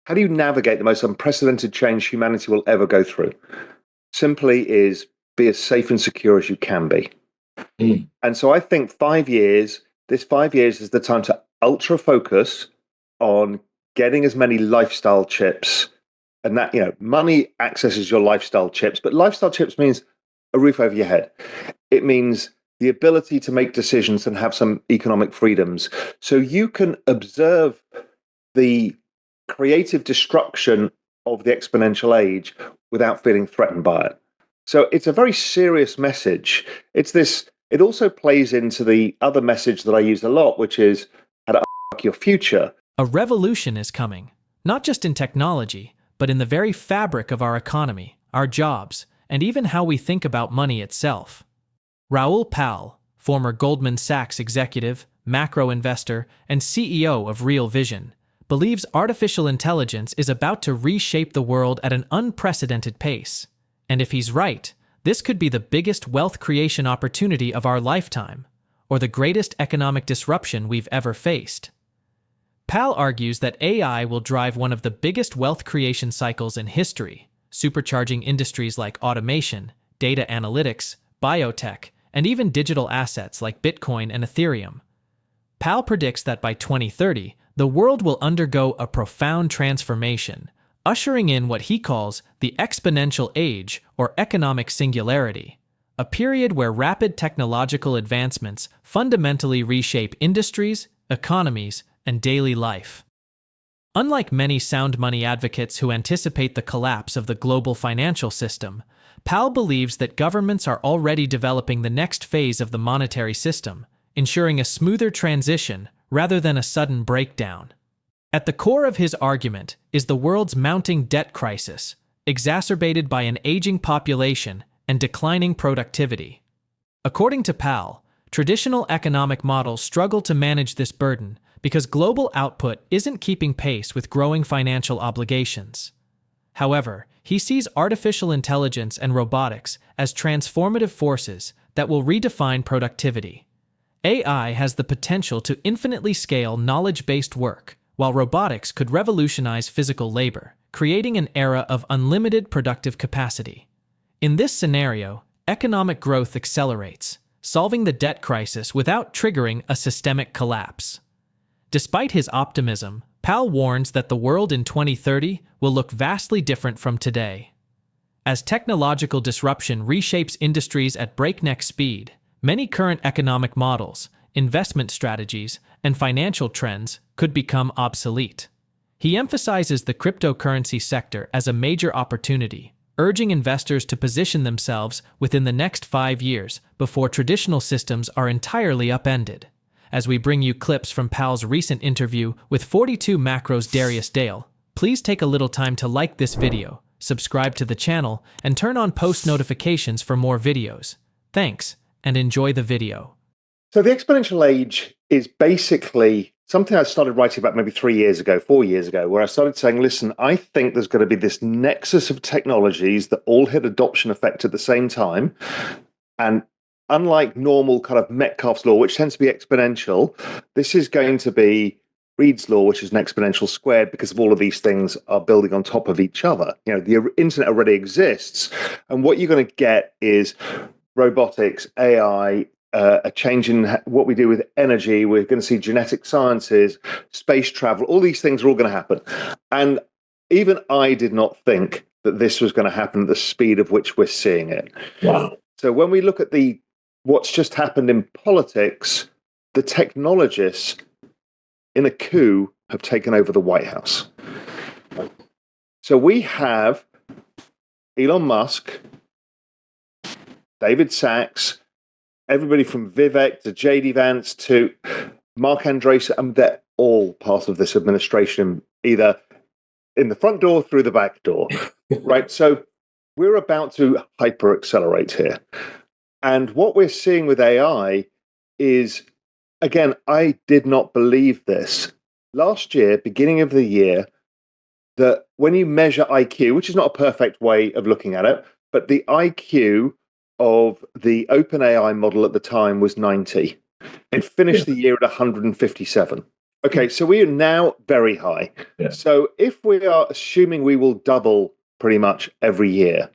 how do you navigate the most unprecedented change humanity will ever go through? Simply is be as safe and secure as you can be. And so I think 5 years, this 5 years is the time to ultra focus on getting as many lifestyle chips. And that, money accesses your lifestyle chips, but lifestyle chips means a roof over your head. It means the ability to make decisions and have some economic freedoms. So you can observe the creative destruction of the exponential age without feeling threatened by it. So it's a very serious message. It also plays into the other message that I use a lot, which is how to fuck your future. A revolution is coming, not just in technology, but in the very fabric of our economy, our jobs, and even how we think about money itself. Raoul Pal, former Goldman Sachs executive, macro investor, and CEO of Real Vision, believes artificial intelligence is about to reshape the world at an unprecedented pace. And if he's right, this could be the biggest wealth creation opportunity of our lifetime, or the greatest economic disruption we've ever faced. Pal argues that AI will drive one of the biggest wealth creation cycles in history, supercharging industries like automation, data analytics, biotech, and even digital assets like Bitcoin and Ethereum. Pal predicts that by 2030, the world will undergo a profound transformation, ushering in what he calls the exponential age or economic singularity, a period where rapid technological advancements fundamentally reshape industries, economies, and daily life. Unlike many sound money advocates who anticipate the collapse of the global financial system, Pal believes that governments are already developing the next phase of the monetary system, ensuring a smoother transition rather than a sudden breakdown. At the core of his argument is the world's mounting debt crisis, exacerbated by an aging population and declining productivity. According to Pal, traditional economic models struggle to manage this burden because global output isn't keeping pace with growing financial obligations. However, he sees artificial intelligence and robotics as transformative forces that will redefine productivity. AI has the potential to infinitely scale knowledge-based work, while robotics could revolutionize physical labor, creating an era of unlimited productive capacity. In this scenario, economic growth accelerates, solving the debt crisis without triggering a systemic collapse. Despite his optimism, Pal warns that the world in 2030 will look vastly different from today. As technological disruption reshapes industries at breakneck speed, many current economic models, investment strategies, and financial trends could become obsolete. He emphasizes the cryptocurrency sector as a major opportunity, urging investors to position themselves within the next 5 years before traditional systems are entirely upended. As we bring you clips from Pal's recent interview with 42 Macro's Darius Dale, please take a little time to like this video, subscribe to the channel, and turn on post notifications for more videos. Thanks, and enjoy the video. So the exponential age is basically something I started writing about maybe 4 years ago, where I started saying, listen, I think there's going to be this nexus of technologies that all hit adoption effect at the same time. And unlike normal kind of Metcalfe's law, which tends to be exponential, this is going to be Reed's law, which is an exponential squared, because of all of these things are building on top of each other. The internet already exists. And what you're going to get is robotics, AI, a change in what we do with energy. We're going to see genetic sciences, space travel. All these things are all going to happen. And even I did not think that this was going to happen at the speed of which we're seeing it. Wow. So when we look at what's just happened in politics, the technologists in a coup have taken over the White House. So we have Elon Musk, David Sachs, everybody from Vivek to JD Vance to Mark Andreessen, and they're all part of this administration, either in the front door or through the back door, right? So we're about to hyper accelerate here. And what we're seeing with AI is, again, I did not believe this. Last year, beginning of the year, that when you measure IQ, which is not a perfect way of looking at it, but the IQ of the OpenAI model at the time was 90. It finished the year at 157. Okay, so we are now very high. Yeah. So if we are assuming we will double pretty much every year,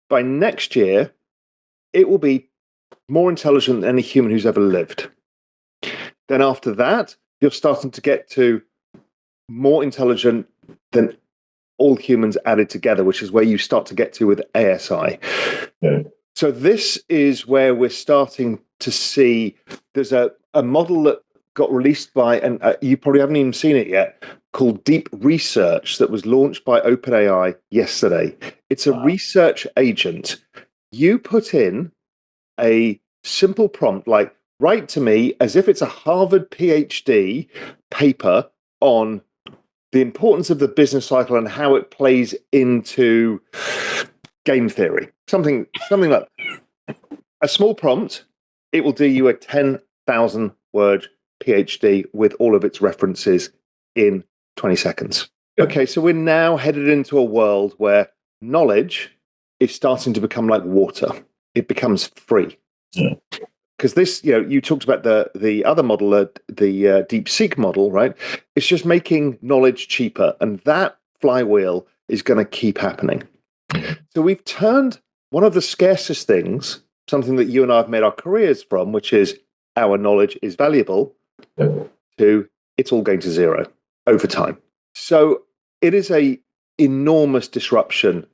by next year, it will be more intelligent than any human who's ever lived. Then after that, you're starting to get to more intelligent than all humans added together, which is where you start to get to with ASI. Yeah. So this is where we're starting to see there's a model that got released by, and you probably haven't even seen it yet, called Deep Research, that was launched by OpenAI yesterday. It's a research agent. You put in a simple prompt like, write to me as if it's a Harvard PhD paper on the importance of the business cycle and how it plays into game theory. Something like a small prompt. It will do you a 10,000 word PhD with all of its references in 20 seconds. Okay, so we're now headed into a world where knowledge is starting to become like water. It becomes free. Because this, you talked about the other model, the DeepSeek model, right? It's just making knowledge cheaper, and that flywheel is going to keep happening. So we've turned one of the scarcest things, something that you and I have made our careers from, which is our knowledge is valuable, to it's all going to zero over time. So it is a enormous disruption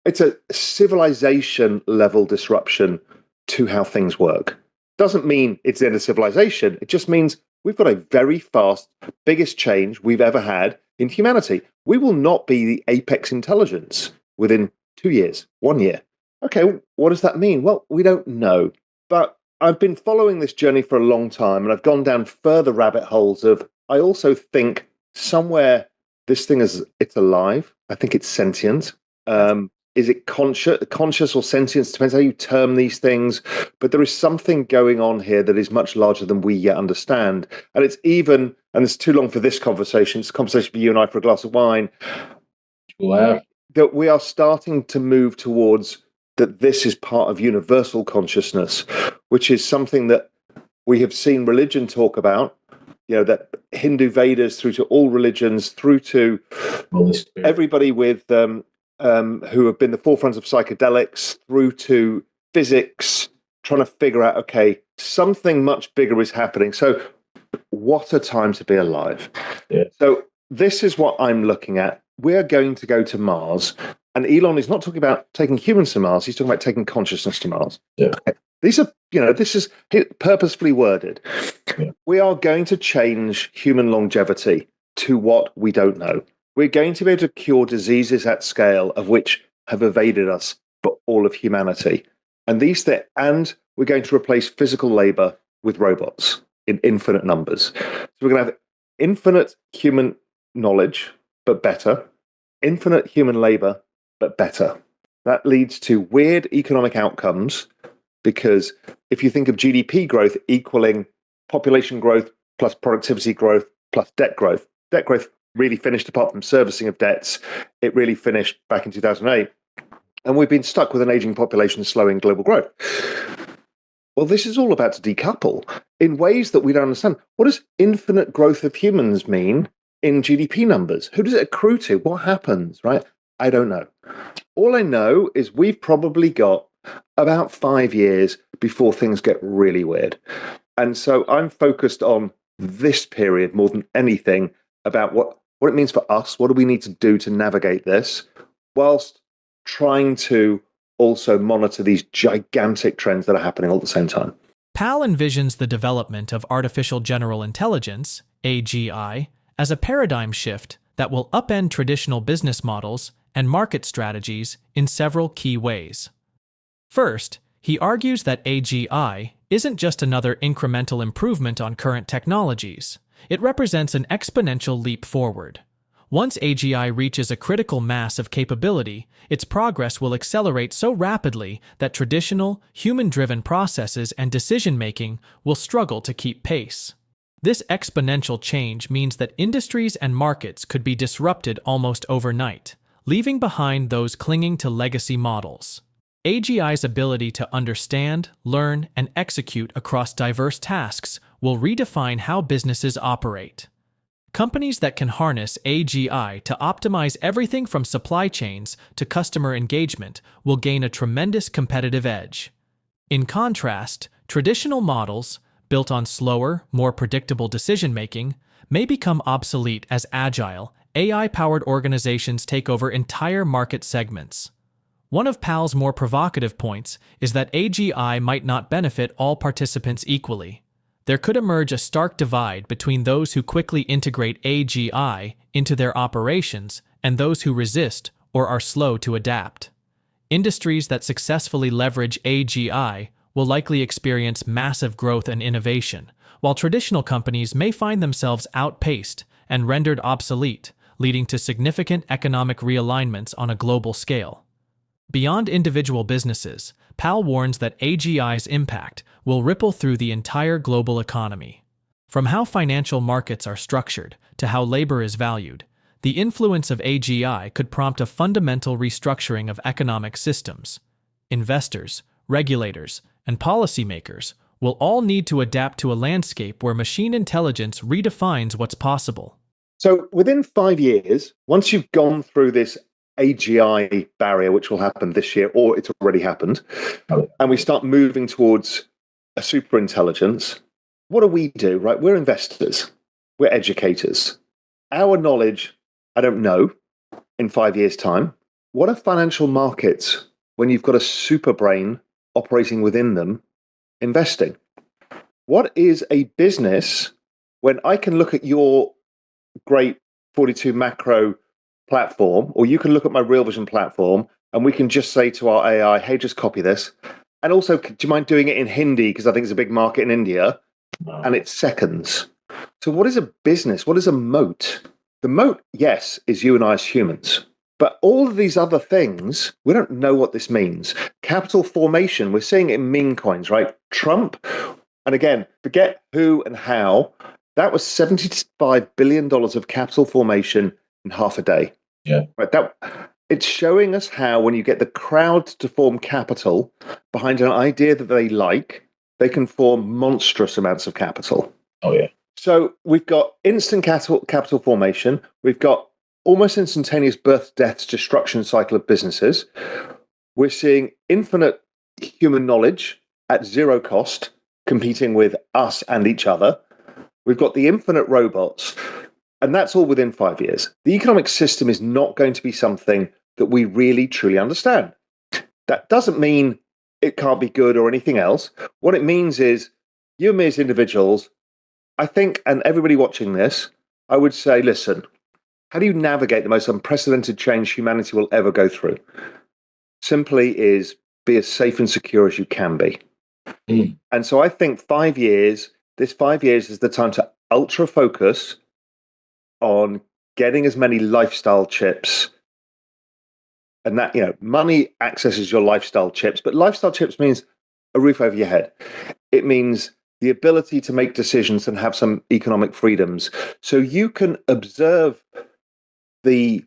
it's a civilization level disruption to how things work. Doesn't mean it's the end of civilization. It just means we've got a very fast, biggest change we've ever had in humanity. We will not be the apex intelligence within 2 years, 1 year. Okay, what does that mean? Well, we don't know. But I've been following this journey for a long time, and I've gone down further rabbit holes of, I also think somewhere this thing it's alive. I think it's sentient. Is it conscious or sentience? Depends how you term these things. But there is something going on here that is much larger than we yet understand. And it's even, and it's too long for this conversation, it's a conversation for you and I for a glass of wine, that we are starting to move towards that this is part of universal consciousness, which is something that we have seen religion talk about, that Hindu Vedas through to all religions, through to everybody with who have been the forefront of psychedelics, through to physics, trying to figure out, okay, something much bigger is happening. So what a time to be alive. Yeah. So this is what I'm looking at. We're going to go to Mars. And Elon is not talking about taking humans to Mars. He's talking about taking consciousness to Mars. Yeah. These are, this is purposefully worded. Yeah. We are going to change human longevity to what we don't know. We're going to be able to cure diseases at scale of which have evaded us for all of humanity. And we're going to replace physical labor with robots in infinite numbers. So we're going to have infinite human knowledge, but better. Infinite human labor, but better. That leads to weird economic outcomes, because if you think of GDP growth equaling population growth plus productivity growth plus debt growth really finished, apart from servicing of debts, it really finished back in 2008. And we've been stuck with an aging population slowing global growth. Well, this is all about to decouple in ways that we don't understand. What does infinite growth of humans mean in GDP numbers? Who does it accrue to? What happens, right? I don't know. All I know is we've probably got about 5 years before things get really weird. And so I'm focused on this period more than anything about what it means for us. What do we need to do to navigate this, whilst trying to also monitor these gigantic trends that are happening all at the same time. Pal envisions the development of artificial general intelligence, AGI, as a paradigm shift that will upend traditional business models and market strategies in several key ways. First, he argues that AGI isn't just another incremental improvement on current technologies. It represents an exponential leap forward. Once AGI reaches a critical mass of capability, its progress will accelerate so rapidly that traditional, human-driven processes and decision-making will struggle to keep pace. This exponential change means that industries and markets could be disrupted almost overnight, leaving behind those clinging to legacy models. AGI's ability to understand, learn, and execute across diverse tasks will redefine how businesses operate. Companies that can harness AGI to optimize everything from supply chains to customer engagement will gain a tremendous competitive edge. In contrast, traditional models, built on slower, more predictable decision-making, may become obsolete as agile, AI-powered organizations take over entire market segments. One of Powell's more provocative points is that AGI might not benefit all participants equally. There could emerge a stark divide between those who quickly integrate AGI into their operations and those who resist or are slow to adapt. Industries that successfully leverage AGI will likely experience massive growth and innovation, while traditional companies may find themselves outpaced and rendered obsolete, leading to significant economic realignments on a global scale. Beyond individual businesses, Powell warns that AGI's impact will ripple through the entire global economy. From how financial markets are structured to how labor is valued, the influence of AGI could prompt a fundamental restructuring of economic systems. Investors, regulators, and policymakers will all need to adapt to a landscape where machine intelligence redefines what's possible. So within 5 years, once you've gone through this AGI barrier, which will happen this year, or it's already happened, and we start moving towards a super intelligence, what do we do, right? We're investors. We're educators. Our knowledge, I don't know, in 5 years' time. What are financial markets when you've got a super brain operating within them, investing? What is a business when I can look at your great 42 macro platform, or you can look at my Real Vision platform, and we can just say to our AI, hey, just copy this. And also, do you mind doing it in Hindi? Because I think it's a big market in India, and it's seconds. So what is a business? What is a moat? The moat, yes, is you and I as humans. But all of these other things, we don't know what this means. Capital formation, we're seeing it in meme coins, right? Trump, and again, forget who and how, that was $75 billion of capital formation in half a day. Yeah. Right. It's showing us how when you get the crowd to form capital behind an idea that they like, they can form monstrous amounts of capital. Oh, yeah. So we've got instant capital formation. We've got almost instantaneous birth, deaths, destruction cycle of businesses. We're seeing infinite human knowledge at zero cost, competing with us and each other. We've got the infinite robots. And that's all within 5 years. The economic system is not going to be something that we really, truly understand. That doesn't mean it can't be good or anything else. What it means is, you and me as individuals, I think, and everybody watching this, I would say, listen, how do you navigate the most unprecedented change humanity will ever go through? Simply is be as safe and secure as you can be. And so I think 5 years, this 5 years is the time to ultra focus on getting as many lifestyle chips, and that, money accesses your lifestyle chips, but lifestyle chips means a roof over your head. It means the ability to make decisions and have some economic freedoms, so you can observe the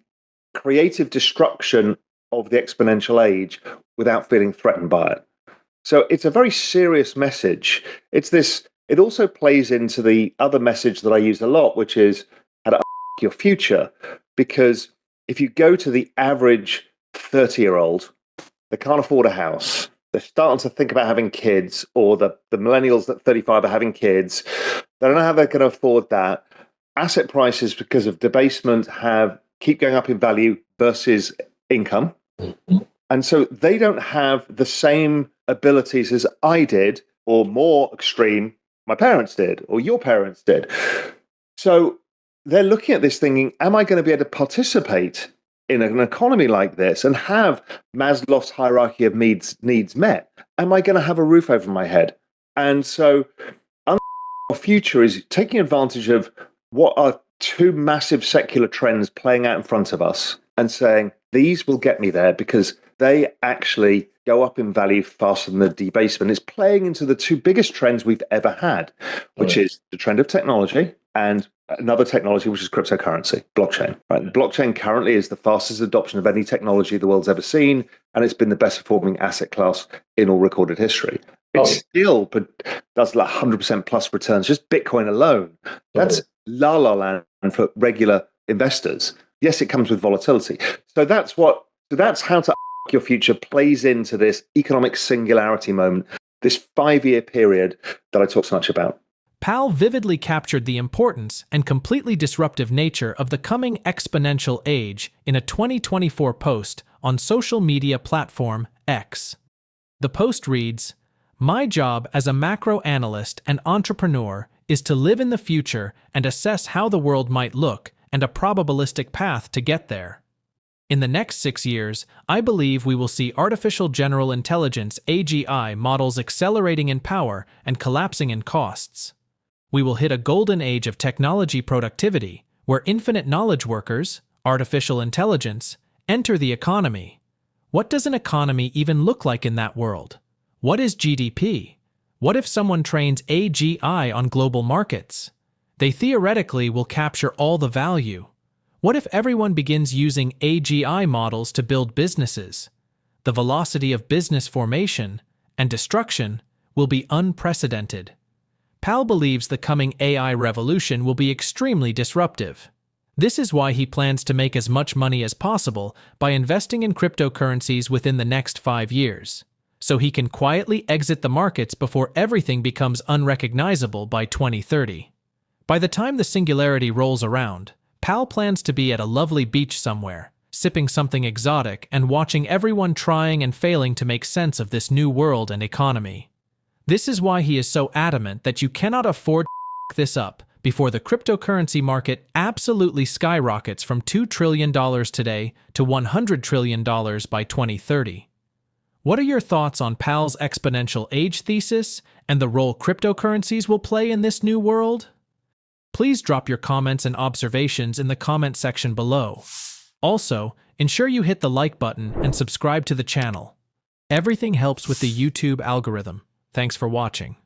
creative destruction of the exponential age without feeling threatened by it. So it's a very serious message. It also plays into the other message that I use a lot, which is how to your future. Because if you go to the average 30-year-old, they can't afford a house. They're starting to think about having kids, or the millennials at 35 are having kids. They don't know how they're going to afford that. Asset prices, because of debasement, keep going up in value versus income. And so they don't have the same abilities as I did, or more extreme, my parents did, or your parents did. So they're looking at this thinking, am I going to be able to participate in an economy like this and have Maslow's hierarchy of needs met? Am I going to have a roof over my head? And so our future is taking advantage of what are two massive secular trends playing out in front of us and saying, these will get me there because they actually go up in value faster than the debasement. It's playing into the two biggest trends we've ever had, which is the trend of technology and another technology, which is cryptocurrency, blockchain. Right? Blockchain currently is the fastest adoption of any technology the world's ever seen, and it's been the best performing asset class in all recorded history. it still does like 100% plus returns. Just Bitcoin alone, that's la la land for regular investors. Yes, it comes with volatility. So that's how to your future plays into this economic singularity moment, this 5-year period that I talk so much about. Powell vividly captured the importance and completely disruptive nature of the coming exponential age in a 2024 post on social media platform X. The post reads, "My job as a macro analyst and entrepreneur is to live in the future and assess how the world might look and a probabilistic path to get there. In the next 6 years, I believe we will see artificial general intelligence (AGI) models accelerating in power and collapsing in costs. We will hit a golden age of technology productivity, where infinite knowledge workers, artificial intelligence, enter the economy. What does an economy even look like in that world? What is GDP? What if someone trains AGI on global markets? They theoretically will capture all the value. What if everyone begins using AGI models to build businesses? The velocity of business formation and destruction will be unprecedented." Powell believes the coming AI revolution will be extremely disruptive. This is why he plans to make as much money as possible by investing in cryptocurrencies within the next 5 years, so he can quietly exit the markets before everything becomes unrecognizable by 2030. By the time the singularity rolls around, Powell plans to be at a lovely beach somewhere, sipping something exotic and watching everyone trying and failing to make sense of this new world and economy. This is why he is so adamant that you cannot afford to f this up before the cryptocurrency market absolutely skyrockets from $2 trillion today to $100 trillion by 2030. What are your thoughts on Powell's exponential age thesis and the role cryptocurrencies will play in this new world? Please drop your comments and observations in the comment section below. Also, ensure you hit the like button and subscribe to the channel. Everything helps with the YouTube algorithm. Thanks for watching.